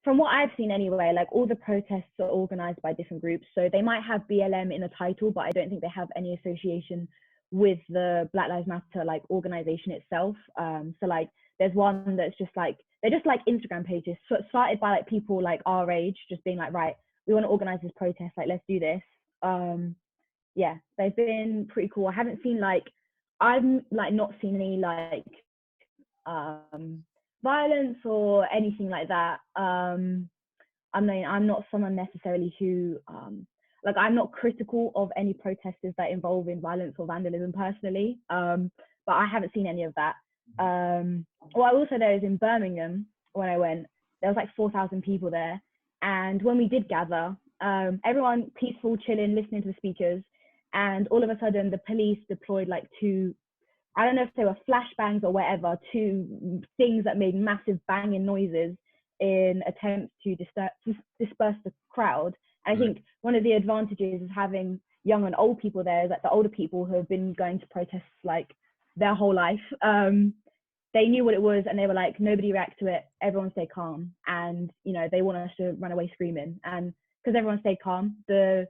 from what I've seen anyway, like all the protests are organized by different groups. So they might have BLM in the title, but I don't think they have any association with the Black Lives Matter like organization itself. So like there's one that's just like, they're just like Instagram pages started by like people like our age, just being like, right, we want to organize this protest, like let's do this. Yeah, they've been pretty cool. I haven't seen like, I've like not seen any like violence or anything like that. I mean, I'm not someone necessarily who like I'm not critical of any protesters that involve in violence or vandalism personally, but I haven't seen any of that. What I will say there is in Birmingham, when I went, there was like 4,000 people there, and when we did gather, everyone peaceful, chilling, listening to the speakers, and all of a sudden the police deployed like two, I don't know if they were flashbangs or whatever, two things that made massive banging noises in attempts to disperse the crowd. And I think one of the advantages of having young and old people there is that the older people who have been going to protests like their whole life, they knew what it was, and they were like, nobody react to it, everyone stay calm. And you know, they want us to run away screaming, and because everyone stayed calm, the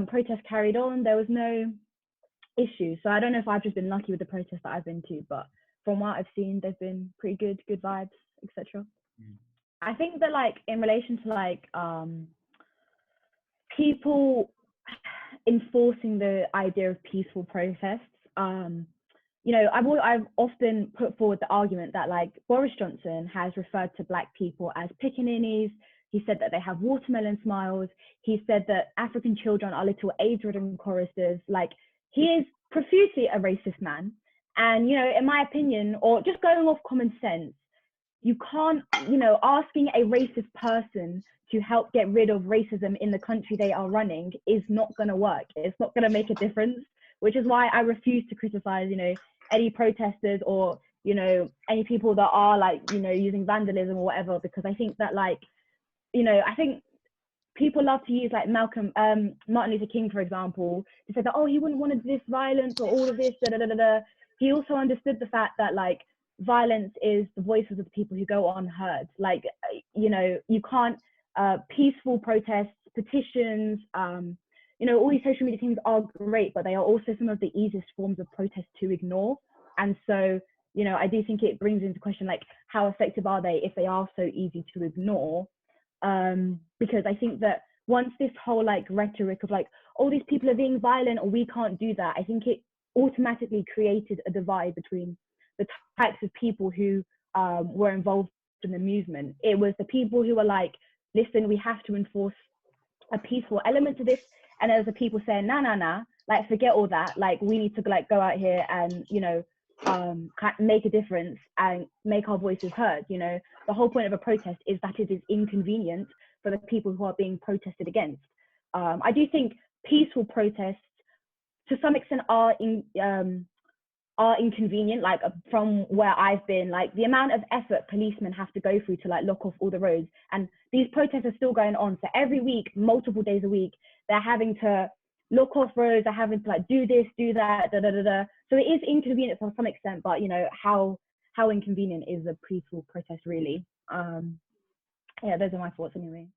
protest carried on. There was no issue. So I don't know if I've just been lucky with the protests that I've been to, but from what I've seen, they've been pretty good vibes, etc. I think that like in relation to like people enforcing the idea of peaceful protests, you know, I've often put forward the argument that like Boris Johnson has referred to Black people as pickaninnies. He said that they have watermelon smiles. He said that African children are little AIDS-ridden choristers. Like, he is profusely a racist man. And, you know, in my opinion, or just going off common sense, you can't, you know, asking a racist person to help get rid of racism in the country they are running is not going to work. It's not going to make a difference, which is why I refuse to criticize, you know, any protesters or, you know, any people that are like, you know, using vandalism or whatever, because I think that like, you know, I think people love to use like Martin Luther King, for example, to say that, oh, he wouldn't want this violence or all of this, da, da, da, da, da. He also understood the fact that like violence is the voices of the people who go unheard. Like, you know, you can't, peaceful protests, petitions, you know, all these social media things are great, but they are also some of the easiest forms of protest to ignore. And so, you know, I do think it brings into question, like, how effective are they if they are so easy to ignore? Because I think that once this whole like rhetoric of like, oh, these people are being violent or we can't do that, I think it automatically created a divide between the types of people who were involved in the movement. It was the people who were like, listen, we have to enforce a peaceful element to this, and there's the people saying, nah, like forget all that, like we need to like go out here and, you know, make a difference and make our voices heard. You know, the whole point of a protest is that it is inconvenient for the people who are being protested against. I do think peaceful protests to some extent are inconvenient. Like from where I've been, like the amount of effort policemen have to go through to like lock off all the roads, and these protests are still going on. So every week, multiple days a week, they're having to lock off roads, they're having to like do this, do that, da da da da. So it is inconvenient to some extent, but you know, how inconvenient is a peaceful protest really? Yeah, those are my thoughts anyway.